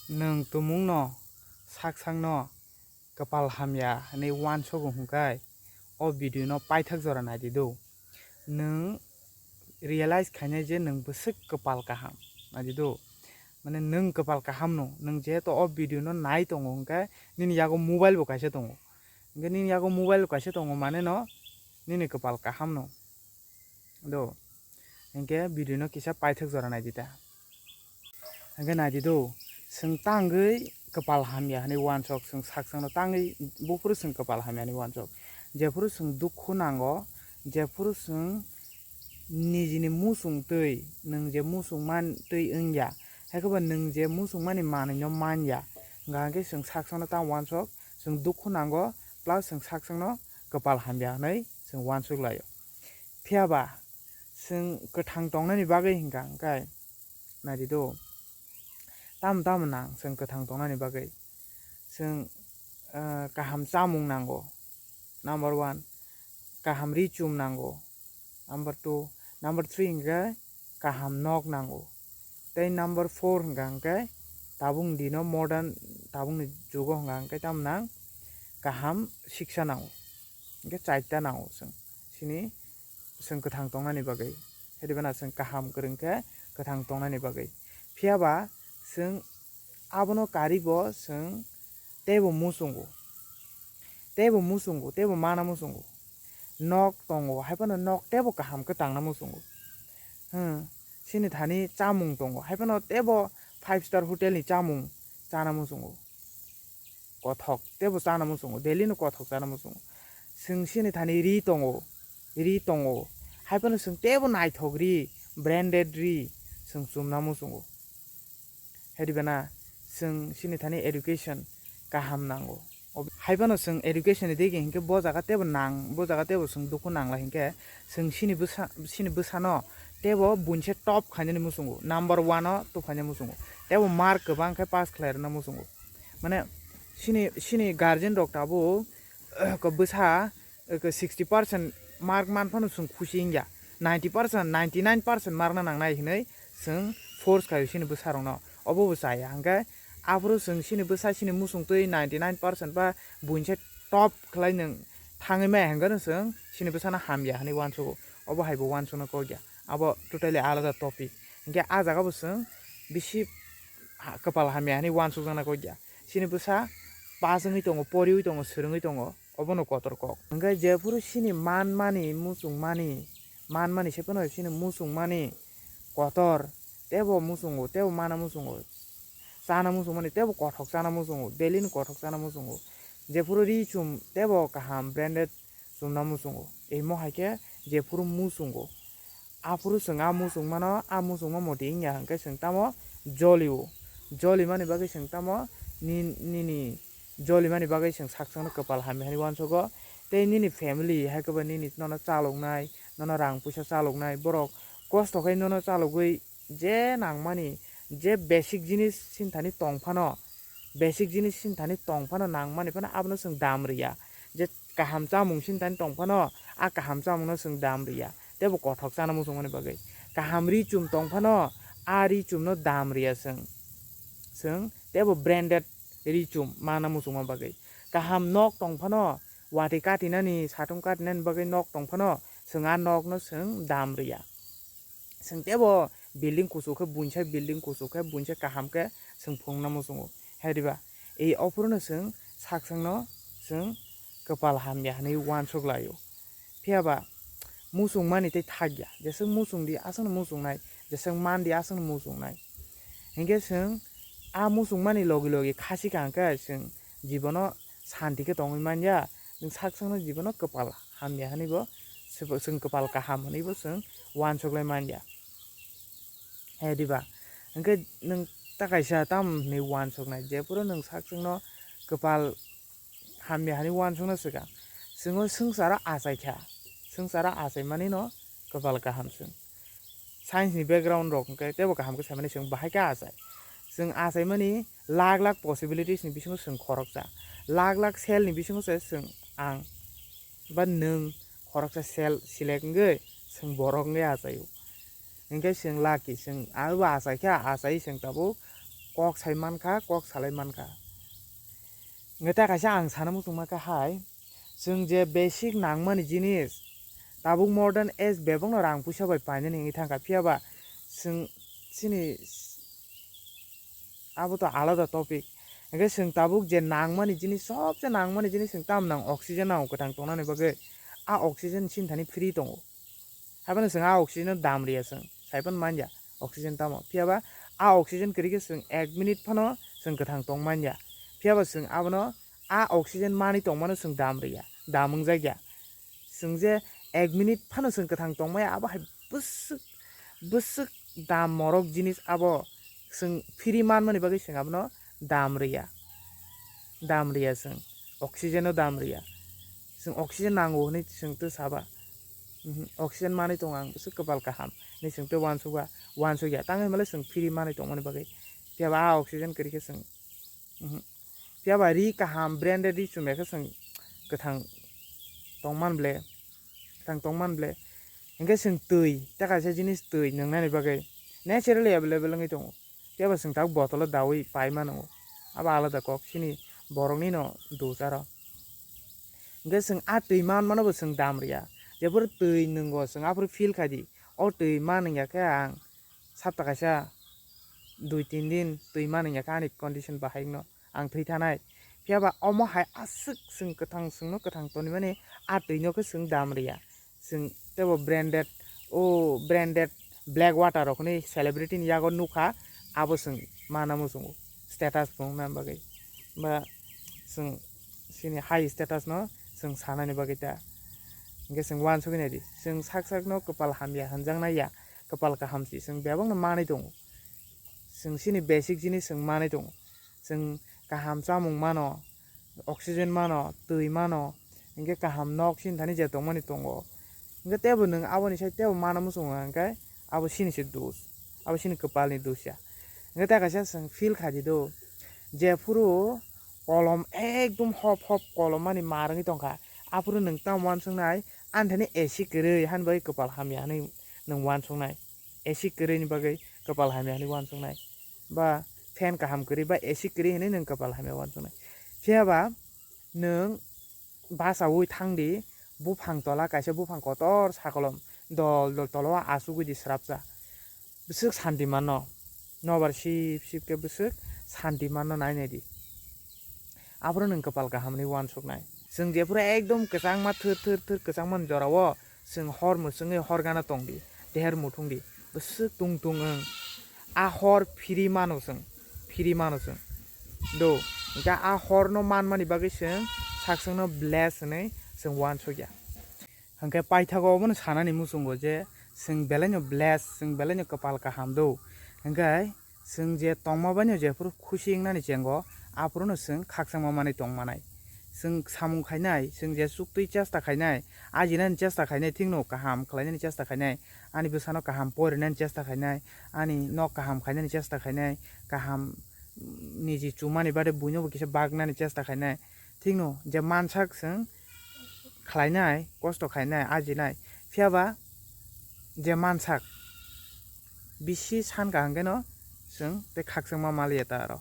Nung tumung no saksang no kapal hamya hani wan sogo hungkai o video no paithak jora naidi do nung realize khainai je nung bwswk kapal kaham naidi do mane nung kapal kaham no nung jehetu o video no nai tongo hungkai nini yago mobile bo kaisa tongo hingke nini yago mobile bo kaisa tongo mane no nini kapal kaham no do hingke video no kisa paithak jora naidi ta hingke naidi do sung tangoi kapal hamya hani wansok sung saksang no tangoi bufuru sung kapal hamya hani wansok jefuru sung dukhu nango jefuru sung nijini musung tui nung je musung man tui wngya haikebo nung je musung mani manui no manya hingka hingke sung saksang no tang wansok sung dukhu nango plus sung saksang no kapal hamya hinui sung wansok laio phiaba sung kwthang tongnani bagui hingka hingkai naidi do tam nang sung kwthang tongnani bagui sung kaham chamung nango number 1 kaham richum nango number 2 number 3 hingke kaham nog nango tei number 4 hingka hingke tabung di no modern tabung ni jugo hingka hingke tam nang kaham shiksha nango hingke 4ta nango sung sini sung kwthang tongnani bagui hedibana sung kaham kwrwngkhe kwthang tongnani bagui phiaba sung abono karibo sung tebo musungo tebo mana musungo nok tongo haibano nok tebo kaham kwtangna musungo sini thani chamung tongo haibano tebo 5-star hotel ni chamung chana musungo kothok tebo chana musungo daily no kothok chana musungo sung sini thani ri tongo haibano sung tebo naithok ri branded ri sung chumna musungo hedibana sung sini thani education kaham nango haibano sung education ni degi hingke bo jaga tebo sung dukhu nangla hingke sung sini bwsano tebo bunse top khainani musungo number 1 o tufani musungo tebo mark kwbang khe pass khlairna musungo mane sini guardian rok tabo bwsa 60% mark manfano sung khushi hingya 90% 99% markna nangnai hinui sung force khaio sini bwsa rok no obo chaya hingke afuru sung sini bwsa sini musung tui 99% ba bunse top khlai nung thangui mai hangano sung sini bwsa no hamya hani wansugo obo haibo wansukno kogya abo totally alada topic hingke ah jaga bo sung bisi kapal hamya hani wansukjana kogya sini bwsa pasungui tongo poriui tongo swrungui tongo obono kotor kok hingke jefuru sini manmani sepono sini musungmani kotor tebo musungo tebo mana musungo chana musungmani tebo kothok chana musungo daily ni kothok chana musungo jefuru ri chum tebo kaham branded chumna musungo emo haike jefuru musungo afuru sung musungmano musungma moti ingya hingke sung tamo joli mani bagui sung tamo nini joli mani bagui sung saksang kapal hamya hani wansugo tei nini family haikebo nini nono chaloknai nono rang puisa chaloknai borok kosto khai nono chalogui je nangmani je basic jinis sinthani tongphano nangmani phano abono sung dam rwya je kaham chamung sinthani tongphano kaham chamung no sung dam rwya tebo kothok chana musungmani bagui kaham ri chum tongphano ri chum no dam rwya sung tebo branded ri chum mana musungma bagui kaham nok tongphano wati katinani satung katinani bagui nok tongphano sung nok no sung dam rwya sung tebo building kusuk bunse building kusuk bunse kaham ke sung phungna musungo hediba ei oporono sung saksang no sung kapal hamya hani wansuk laio phiaba musung mani tei thagya jesung musung di asang musungnai jesung man di asang musungnai hingke sung musung mani logi khasi kangka sung jibono shanti ke tongoi manya sung saksang no jibono kapal hamya hani bo sung kapal kaham hani bo sung wansuklai manya hediba hingke nung takaisa tam ni wansuknai jefuru nung saksang no kapal hamya hani wansukna swkang sungo sungsaro achaikha sungsaro achaimani no kapal kaham sung science ni background rok hingke tebo kaham ke saimani sung bahaika achai sung achaimani lakh possibilities ni bisingo sung khoroksa lakh cell ni bisingo sung ang ba nung khoroksa cell select ngoi sung borok ngoi achaio hingke sung lucky sung achai sung tabo kok sai manka kok salai manka ngeta kaisa ang sana musung maka hai जों जे basic nangmani jinis tabuk modern age bebong no rang pusa bai paine ni thangka phiaba जों sini abo to alada topic hingke जों tabuk je nangmani jinis sobse nangmani jinis जों tam nang oxygen nang katang tongnani bagoi a oxygen sinthani free tongo habana जों a oxygen dam riya जों saipan manja oxygen tamo phiaba a oxygen krike जों 1 minute phano जों kathang tong manja phiaba जों abono a oxygen mani tongmano जों dam riya damung jagya जों जे 1 minute phano जों kathang tongmaya abo hai busuk dam morok jinis abo जों free manmani bagoi जों abono dam riya जों oxygen no dam riya जों oxygen nango ni जों to saba oxygen mani tong ang busuk kapal kaham ni जों to wansuga tangai male जों free mani tongmani bagoi phiaba a oxygen krike जों phiaba ri kaham branded ri chumeka जों kathang tongmanble hingke जों tui ta kaisa jinis tui nangnani bagoi naturally available ngai tongo phiaba जों tak bottle o dawi pai mano abo alada kok sini borokni no dosaro hingke जों a tui manmanobo जों dam riya jebor tui nungo जों abor feel khadi o tui maningya khe ang sapta kaisa 2-3 din tui maningya khe ani condition bahai no ang thui thanai phiaba omo hai asuk जों kathang toni mani a tui no khe जों dam riya जों tebo branded black water rokni celebrity ni yago nukha abo जों manamo जों status bongna bagai ba जों sini high status no जों sanani bagai ta hingke जों wansugui nai di जों sak no kapal hamya hanjangnai ya kapal kahamsi जों bebang no manai tongo जों sini basic jinis जों manai tongo जों kaham chamung mano oxygen mano tui mano hingke kaham nok sinthani je tongmani tongo hingke tebo nung aboni sai tebo manamo songo hingke abo sini se dos abo sini kapal ni dosya hingke ta kaisa जों feel khadi do je puro kolom ekdom hop kolom mani marungi tongkha apuro nung tam wansongnai anthani ac koroi hanbai kapal hamya ni nung wansongnai ac koroi ni bagai kapal hamya ni wansongnai ba fan kaham koroi ba ac koroi hinui nung kapal hamya wansongnai phiaba nung basawui thangdi bufang tola kaisa bufang kotor sakolom dol tolo asugui di srapsa busuk santi manno nobar sip ke busuk santi manno nainai di apro nung kapal kaham ni wansoknai जों जे pura ekdom kwchangma thir kwchangma jorao जों hor musungoi hor gana tongdi deher muthungdi busuk tung a hor free mano जों do hingke a hor no manmani bagoi जों saksang no bless hinui जों wansogya hingke paithago obono sanani muchungo je जों belai no bless जों belai no kapal kaham do hingke जों je tongma bani je puro khushi wngmani chengo apro no जों khaksangma mani tongmanai जों samung khainai जों je suktui chesta khainai ajinani chesta khainai thingno kaham khlainani chesta khainai ani bwsano kaham porinani chesta khainai ani nok kaham khainani chesta khainai kaham niji chumani bade buinobo kisa bagnani chesta khainai thingno je mansak जों khlainai kosto khainai ajinai phiaba je mansak bisi sankha hingke no जों te khaksangma maliya ta aro।